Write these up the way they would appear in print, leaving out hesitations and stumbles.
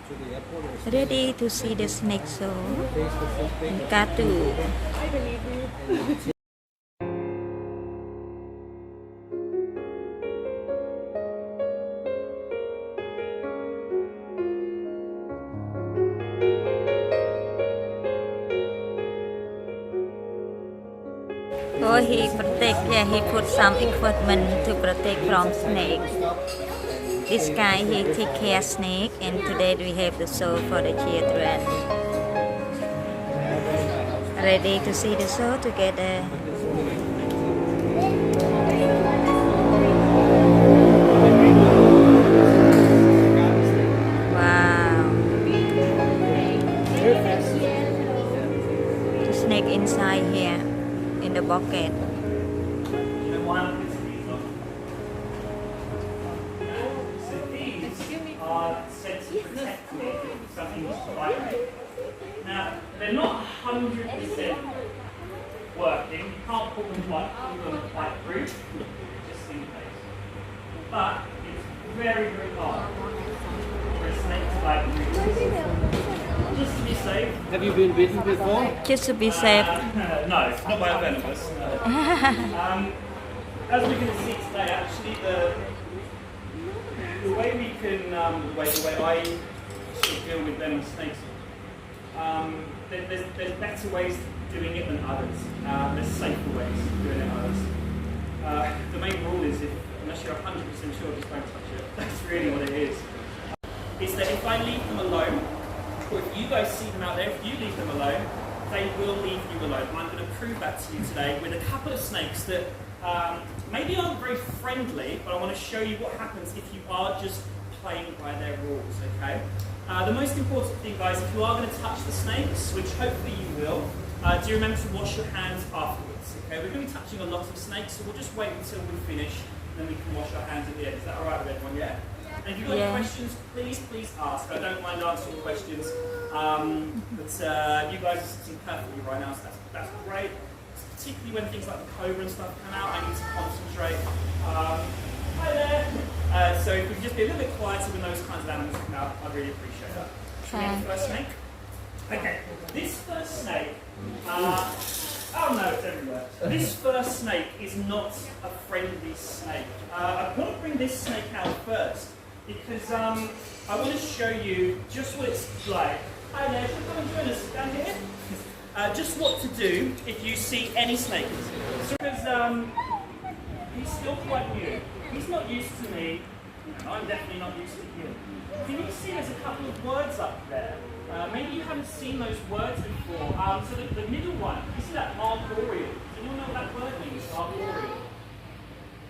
Ready to see the snake show in Cactus. Oh, he put some equipment to protect from snake. This guy, he take care snake, and today we have the show for the children. Ready to see the show together. Wow. The snake inside here in the bucket. Now, they're not 100% working. You can't pull them quite through, just in case. But it's very, very hard for a snake to bite through. Just to be safe. Have you been bitten before? Just to be safe. No, not by a venomous. As we're going to see today, actually, the way we can, the way I sort of deal with venomous snakes, there's better ways of doing it than others. There's safer ways of doing it than others. The main rule is, unless you're 100% sure, just don't touch it. That's really what it is. Is that if I leave them alone, or if you guys see them out there, if you leave them alone, they will leave you alone. I'm going to prove that to you today with a couple of snakes that maybe aren't very friendly, but I want to show you what happens if you are just playing by their rules, okay? The most important thing, guys, if you are going to touch the snakes, which hopefully you will, do remember to wash your hands afterwards, okay? We're going to be touching a lot of snakes, so we'll just wait until we finish, and then we can wash our hands at the end. Is that alright with everyone, yeah? And if you've got any questions, please ask. I don't mind answering questions, but you guys are sitting perfectly right now, so that's great. Particularly when things like the cobra and stuff come out, I need to concentrate. Hi there. So if we could just be a little bit quieter when those kinds of animals come out, I'd really appreciate that. Should we get the first snake? Okay, this first snake, oh no, it's everywhere. This first snake is not a friendly snake. I've got to bring this snake out first because I want to show you just what it's like. Hi there, come and join us down here. Just what to do if you see any snake. So because he's still quite new. He's not used to me, and I'm definitely not used to him. Can you see there's a couple of words up there? Maybe you haven't seen those words before. So the middle one, you see that arboreal? Does anyone know what that word means? Arboreal.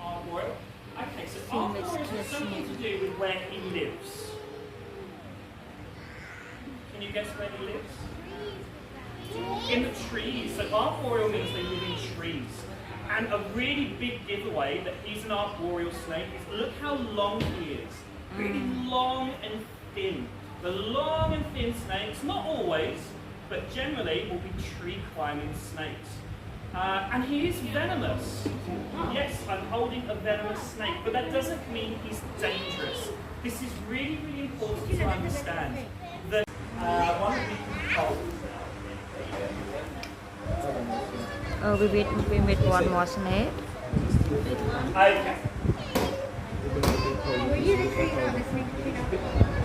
Arboreal? Okay, so arboreal has something to do with where he lives. Can you guess where he lives? In the trees. So arboreal means they live in trees. And a really big giveaway that he's an arboreal snake is look how long he is. Really long and thin. The long and thin snakes, not always, but generally will be tree climbing snakes. And he is venomous. Yes, I'm holding a venomous snake, but that doesn't mean he's dangerous. This is really, really important to understand. That one that we can hold. Oh, we meet one more snake. Okay.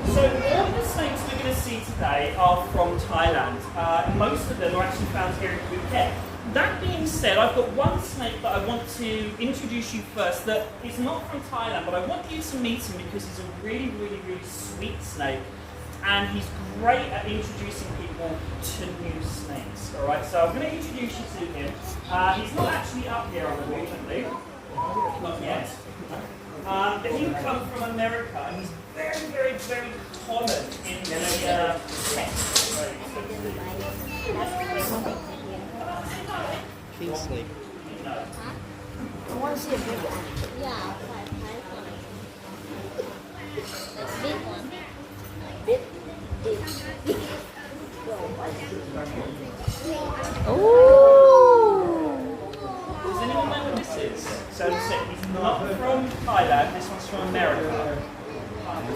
So all of the snakes we're going to see today are from Thailand. Most of them are actually found here in Phuket. That being said, I've got one snake that I want to introduce you first that is not from Thailand, but I want you to meet him because he's a really, really, really sweet snake. And he's great at introducing people to new snakes. All right, so I'm going to introduce you to him. He's not actually up here, unfortunately, not yet. But he comes from America, and he's very, very, very common in the King snake. I want to see a big one. Yeah, that's a big one. Big. Oh! Does anyone know what this is? So he's not from Thailand, this one's from America.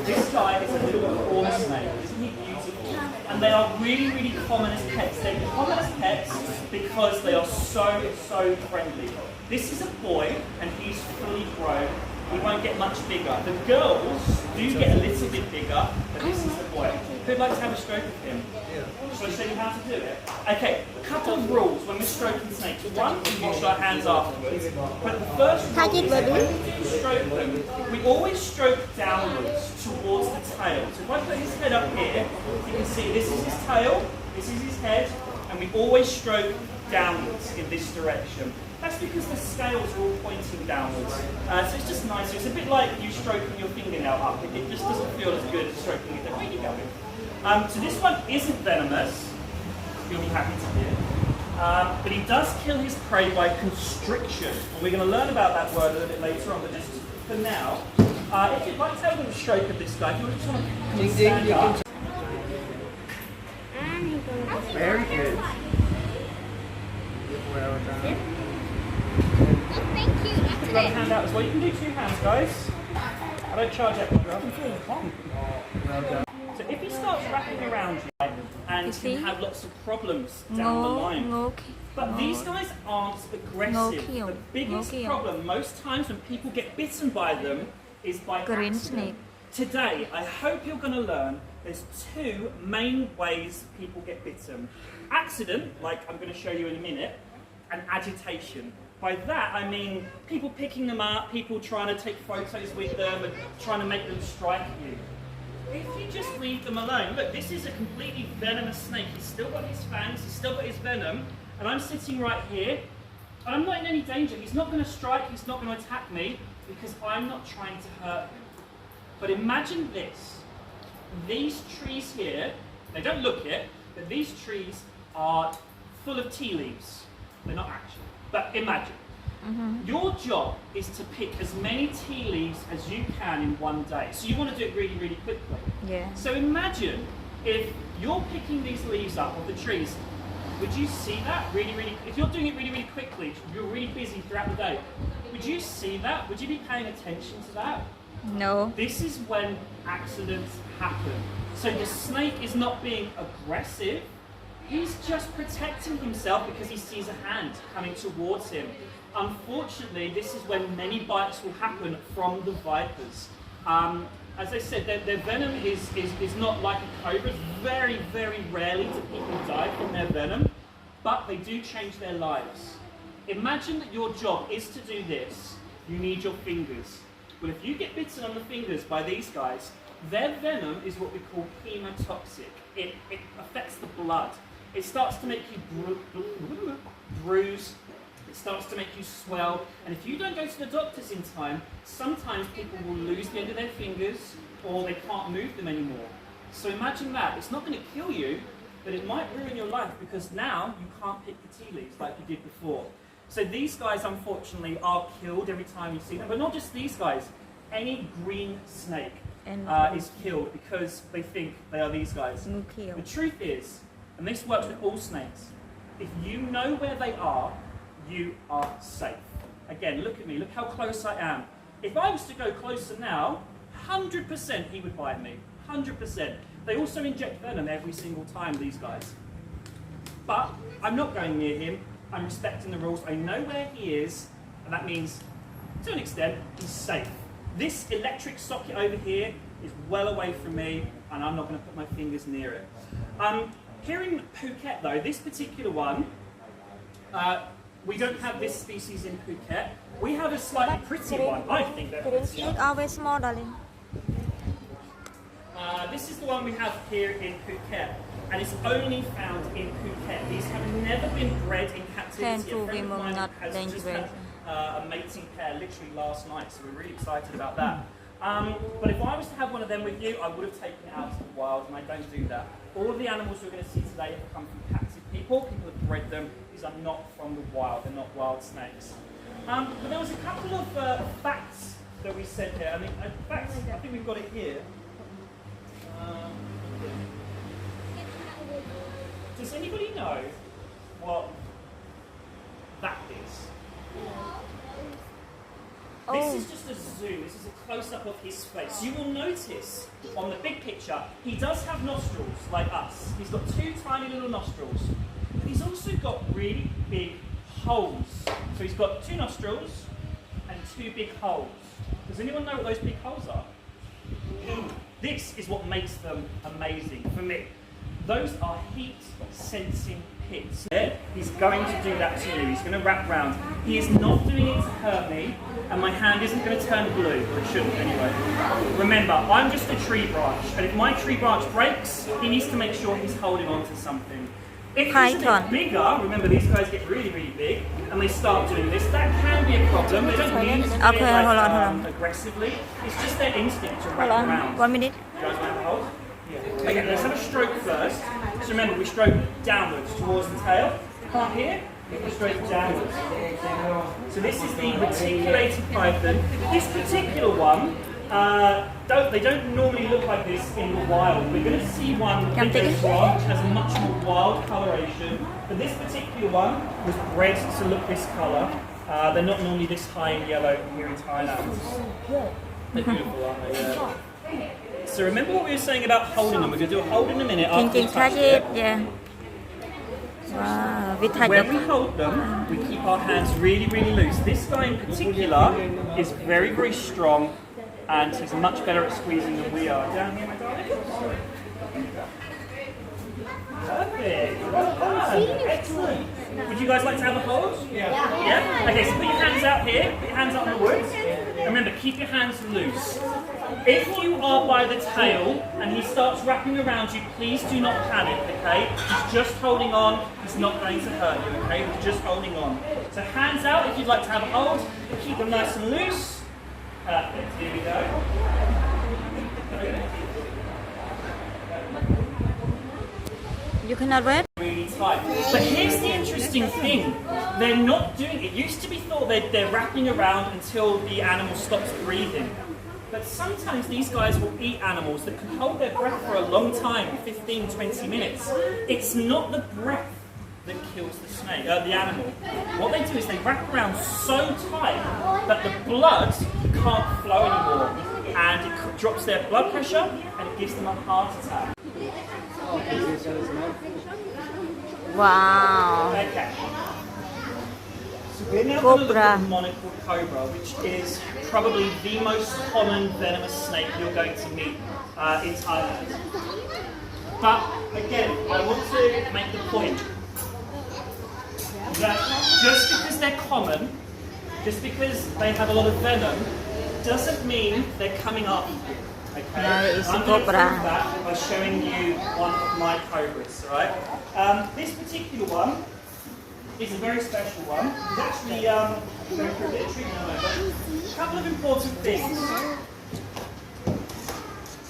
This guy is a little corn snake. Isn't he beautiful? And they are really, really common as pets. They're common as pets because they are so, so friendly. This is a boy, and he's fully grown. He won't get much bigger. The girls do get a little bit bigger, but this is the boy. Who'd like to have a stroke of him? Shall I show you how to do it? Okay, a couple of rules when we're stroking snakes. One, we wash our hands afterwards. But the first rule is when we stroke them, we always stroke downwards towards the tail. So if I put his head up here, you can see this is his tail, this is his head, and we always stroke downwards in this direction. That's because the scales are all pointing downwards. So it's just nicer. It's a bit like you stroking your fingernail up. It just doesn't feel as good as stroking it down. Where are you going? So this one isn't venomous. You'll be happy to hear. But he does kill his prey by constriction. And we're going to learn about that word a little bit later on. But just for now, if you'd like to have a little stroke of this guy, if you just want to stand up. Very good. Thank you. Put your other hand out as well. You can do two hands, guys. I don't charge extra. Well done. So if he starts wrapping around you, and you can have lots of problems down the line. But these guys aren't aggressive. The biggest problem most times when people get bitten by them is by accident. Today, I hope you're going to learn there's two main ways people get bitten. Accident, like I'm going to show you in a minute, and agitation. By that I mean people picking them up, people trying to take photos with them and trying to make them strike you. If you just leave them alone, look, this is a completely venomous snake. He's still got his fangs, he's still got his venom, and I'm sitting right here, and I'm not in any danger. He's not going to strike, he's not going to attack me, because I'm not trying to hurt him. But imagine this. These trees here, they don't look it, but these trees are full of tea leaves. They're not actually, but imagine. Your job is to pick as many tea leaves as you can in one day. So you want to do it really, really quickly. Yeah. So imagine if you're picking these leaves up of the trees, would you see that really, really, if you're doing it really, really quickly, you're really busy throughout the day, would you see that? Would you be paying attention to that? No. This is when accidents happen. So the snake is not being aggressive, he's just protecting himself because he sees a hand coming towards him. Unfortunately, this is when many bites will happen from the vipers. As I said, their venom is not like a cobra. Very, very rarely do people die from their venom, but they do change their lives. Imagine that your job is to do this. You need your fingers. Well, if you get bitten on the fingers by these guys, their venom is what we call hemotoxic. It affects the blood. It starts to make you bruise. It starts to make you swell. And if you don't go to the doctors in time, sometimes people will lose the end of their fingers or they can't move them anymore. So imagine that. It's not going to kill you, but it might ruin your life because now you can't pick the tea leaves like you did before. So these guys, unfortunately, are killed every time you see them. But not just these guys. Any green snake is killed because they think they are these guys. The truth is, and this works with all snakes, if you know where they are, you are safe. Again, look at me. Look how close I am. If I was to go closer now, 100% he would bite me. 100%. They also inject venom every single time, these guys. But I'm not going near him. I'm respecting the rules. I know where he is, and that means, to an extent, he's safe. This electric socket over here is well away from me, and I'm not going to put my fingers near it. Here in Phuket, though, this particular one, we don't have this species in Phuket. We have a slightly pretty one. I think they're prettier. Always small, darling. This is the one we have here in Phuket, and it's only found in Phuket. These have never been bred in captivity. A friend of mine has just had a mating pair literally last night, so we're really excited about that. But if I was to have one of them with you, I would have taken it out to the wild, and I don't do that. All of the animals we're going to see today have come from captive people. People have bred them. These are not from the wild. They're not wild snakes. But there was a couple of facts that we said here. I mean, facts, I think we've got it here. Does anybody know what that is? Oh. This is just a zoom. This is a close-up of his face. You will notice on the big picture, he does have nostrils like us. He's got two tiny little nostrils. But he's also got really big holes. So he's got two nostrils and two big holes. Does anyone know what those big holes are? This is what makes them amazing for me. Those are heat-sensing pits. He's going to do that to you. He's going to wrap round. He is not doing it to hurt me, and my hand isn't going to turn blue, or it shouldn't anyway. Remember, I'm just a tree branch, and if my tree branch breaks, he needs to make sure he's holding on to something. If he's a bit bigger, remember these guys get really, really big, and they start doing this, that can be a problem. They don't mean to do it aggressively. It's just their instinct to wrap around. 1 minute. You guys want to have a hold? Yeah. Okay, let's have a stroke first. Just remember, we stroke downwards towards the tail. Can't hear? We stroke downwards. So this is the reticulated python. This particular one, they don't normally look like this in the wild. We're going to see one which has much more wild coloration. But this particular one was bred to look this colour. They're not normally this high in yellow here in Thailand. They're beautiful, aren't they? Yeah. So remember what we were saying about holding them. We're going to do a hold in a minute after we touch it. Yeah. Wow. When we hold them, we keep our hands really, really loose. This guy in particular is very, very strong, and he's much better at squeezing than we are. Down here, my darling. Perfect. Well done. Excellent. Would you guys like to have a hold? Yeah. Okay, so put your hands out here. Put your hands out in the woods. And remember, keep your hands loose. If you are by the tail and he starts wrapping around you, please do not panic, okay? He's just holding on. He's not going to hurt you, okay? He's just holding on. So hands out if you'd like to have a hold. Keep them nice and loose. Perfect. Here we go. You cannot wait? Really tight. But here's the interesting thing. They're not doing it. It used to be thought they're wrapping around until the animal stops breathing. But sometimes these guys will eat animals that can hold their breath for a long time, 15, 20 minutes. It's not the breath that kills the snake, the animal. What they do is they wrap around so tight that the blood can't flow anymore. And it drops their blood pressure and it gives them a heart attack. Wow. Okay. So we're now going to look at the monocled cobra, which is probably the most common venomous snake you're going to meet in Thailand. But again, I want to make the point that just because they're common, just because they have a lot of venom, doesn't mean they're coming up. Okay, I'm going to prove that by showing you one of my cobras, alright? This particular one is a very special one. It's actually going through a bit of treatment at the moment. A couple of important things.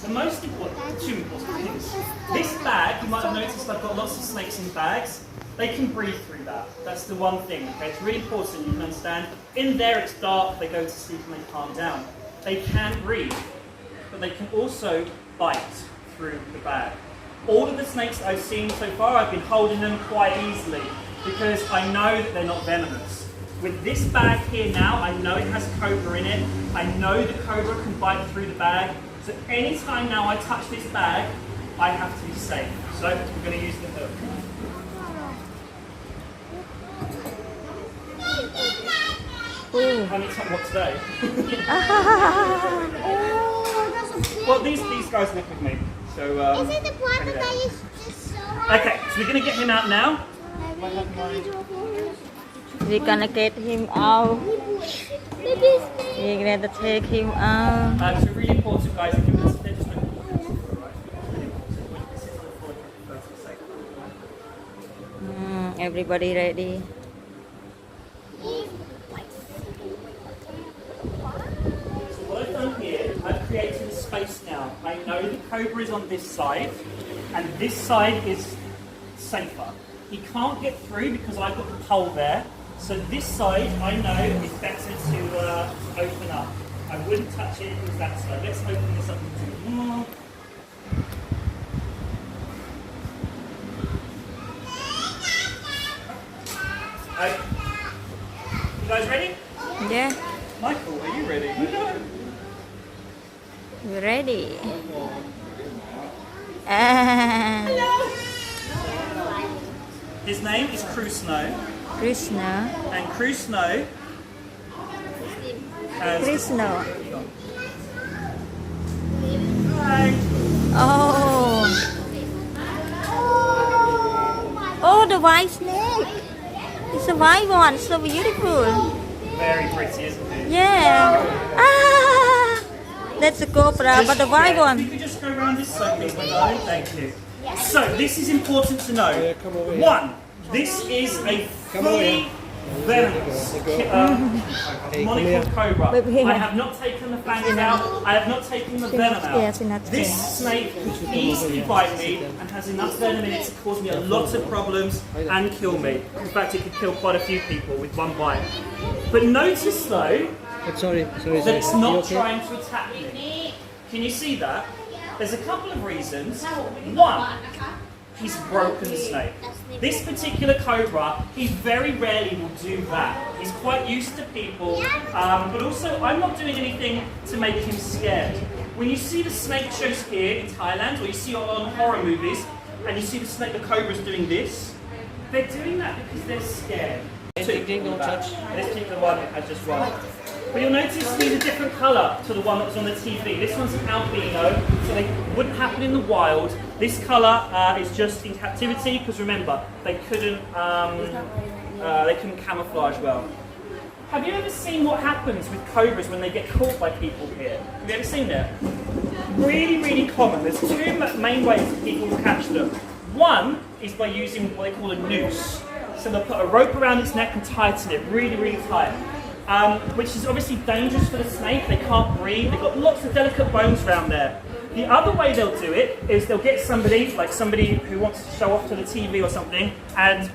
The most important, two important things. This bag, you might have noticed I've got lots of snakes in bags. They can breathe through that. That's the one thing, okay? It's really important you can understand. In there it's dark, they go to sleep and they calm down. They can breathe, but they can also bite through the bag. All of the snakes that I've seen so far, I've been holding them quite easily because I know that they're not venomous. With this bag here now, I know it has cobra in it. I know the cobra can bite through the bag. So anytime now I touch this bag, I have to be safe. So we're going to use the hook. What today? Well, these guys live with me. So, Is it the one that is just so okay, so we're going to get him out now. We're gonna get him out. We're gonna take him out. So really important, guys. If you're just Everybody ready? What I've done here, I've created a space now. I know the cobra is on this side, and this side is safer. He can't get through because I've got the pole there. So this side, I know, is better to open up. I wouldn't touch it with that side. Let's open this up a bit more. Okay. You guys ready? Yeah. Michael, are you ready? You ready? And His name is Cactus Snake, Krishna. and Cactus Snake has. Krishna. Hi. Oh. Oh, the white snake. It's a white one, so beautiful. Very pretty, isn't it? Yeah. Ah, that's a cobra, but the white If you one. could just go around this side, please, my darling. Thank you. So, this is important to know. come over here. One, this is a fully venomous monocled cobra. Baby here. I have not taken the fangs out. I have not taken the venom Yes, out. enough This venom. snake could easily bite me and has enough venom in it to cause me a lot of problems and kill me. In fact, it could kill quite a few people with one bite. But notice though, Sorry, that it's not trying to attack me. Can you see that? There's a couple of reasons. One, he's broken the snake. This particular cobra, he very rarely will do that. He's quite used to people, but also I'm not doing anything to make him scared. When you see the snake shows here in Thailand, or you see on horror movies, and you see the snake, the cobra's doing this, they're doing that because they're scared. Don't touch. This particular one has just one. But you'll notice these are different colour to the one that was on the TV. This one's an albino, so they wouldn't happen in the wild. This colour is just in captivity, because remember, they couldn't camouflage well. Have you ever seen what happens with cobras when they get caught by people here? Have you ever seen that? Really, really common. There's two main ways that people will catch them. One is by using what they call a noose. So they'll put a rope around its neck and tighten it really, really tight. Which is obviously dangerous for the snake. They can't breathe. They've got lots of delicate bones around there. The other way they'll do it is they'll get somebody, like somebody who wants to show off to the TV or something, and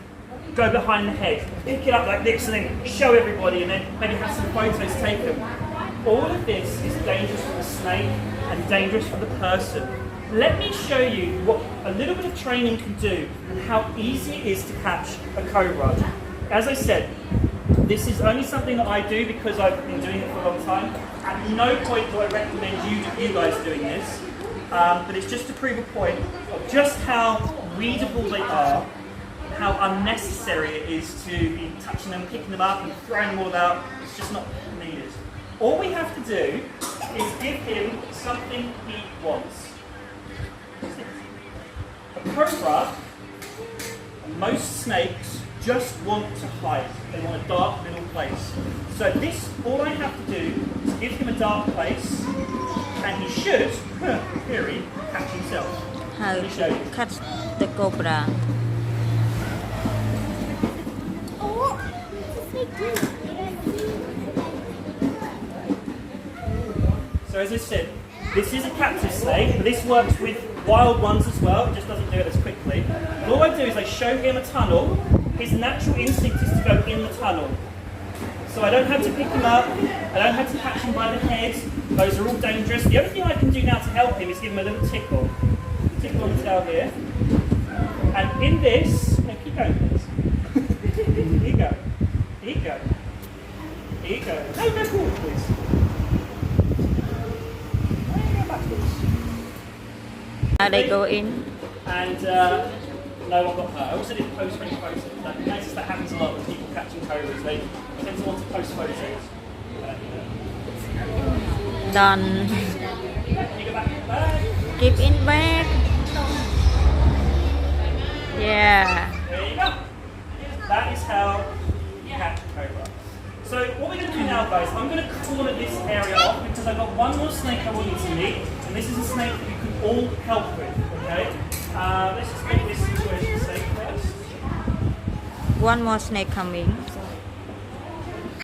go behind the head, pick it up like this, and then show everybody, and then maybe have some photos taken. All of this is dangerous for the snake and dangerous for the person. Let me show you what a little bit of training can do and how easy it is to catch a cobra. As I said, this is only something that I do because I've been doing it for a long time. At no point do I recommend you guys doing this, but it's just to prove a point of just how weedable they are, how unnecessary it is to be touching them, picking them up and throwing them all about. It's just not needed. All we have to do is give him something he wants. A cobra, and most snakes, just want to hide. They want a dark middle place. So this, all I have to do is give him a dark place, and he should, in theory, catch himself. How Let me show you. to catch the cobra. Oh, it's a snake too. So as I said, this is a cactus snake, but this works with wild ones as well. It just doesn't do it as quickly. And all I do is I show him a tunnel. His natural instinct is to go in the tunnel. So I don't have to pick him up. I don't have to catch him by the head. Those are all dangerous. The only thing I can do now to help him is give him a little tickle. Tickle on the tail here. And in this, no, keep going please. Here you go. Here you go. Here you go. No, go forward please. They go in. And no one got hurt. I also did post many photos. I noticed that happens a lot with people catching cobras. They tend to want to post photos. Done. You go back. Keep in back. Yeah. There you go. That is how you catch a cobra. So what we're going to do now, guys, I'm going to corner this area off because I've got one more snake I want you to meet, and this is a snake that you can all help with. Okay. Let's just make this situation safe first. One more snake coming.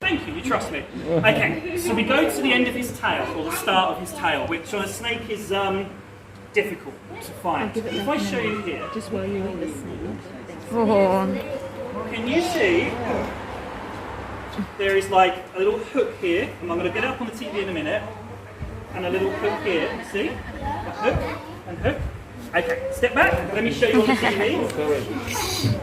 Thank you, you trust me. Okay, so we go to the end of his tail, or the start of his tail, which on a snake is difficult to find. If I show you here, Just while you're in the snake. Oh. can you see there is like a little hook here, and I'm going to get up on the TV in a minute, and a little hook here, see? A hook and hook. Okay, step back, let me show you on the TV.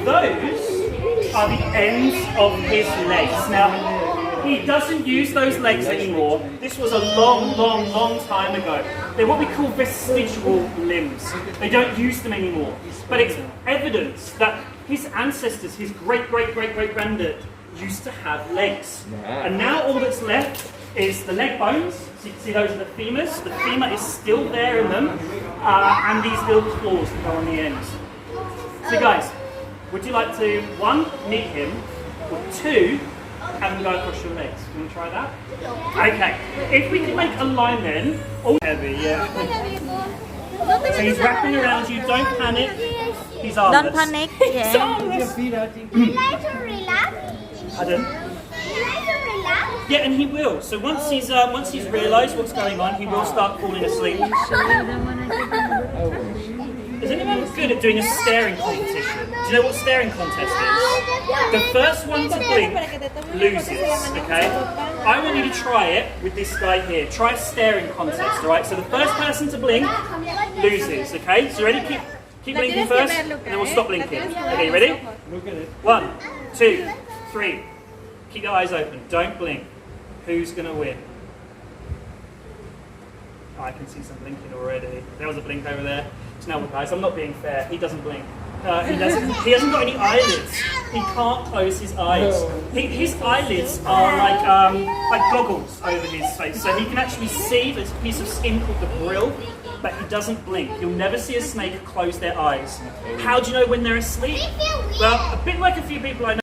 Those are the ends of his legs. Now, he doesn't use those legs anymore. This was a long, long, long time ago. They're what we call vestigial limbs. They don't use them anymore. But it's evidence that his ancestors, his great-great-great-great-granddad, used to have legs. And now all that's left is the leg bones. So you can see those are the femurs. The femur is still there in them. And these little claws that go on the ends. So guys, would you like to, 1, meet him, or 2, have him go across your legs? You want to try that? Okay. If we can make a line then, all heavy, yeah. So he's wrapping around you, don't panic. He's armless. Don't panic. Yeah. Pardon? Yeah, and he will. So once he's realised what's going on, he will start falling asleep. Is anyone good at doing a staring competition? Do you know what staring contest is? The first one to blink loses, okay? I want you to try it with this guy here. Try a staring contest, alright? So the first person to blink loses, okay? So ready? Keep blinking first, and then we'll stop blinking. Okay, you ready? 1, 2, 3. Keep your eyes open. Don't blink. Who's going to win? Oh, I can see some blinking already. There was a blink over there. So now, guys, I'm not being fair. He doesn't blink. He hasn't got any eyelids. He can't close his eyes. His eyelids are like goggles over his face, so he can actually see this piece of skin called the brill, but he doesn't blink. You'll never see a snake close their eyes. How do you know when they're asleep? Well, a bit like a few people I know.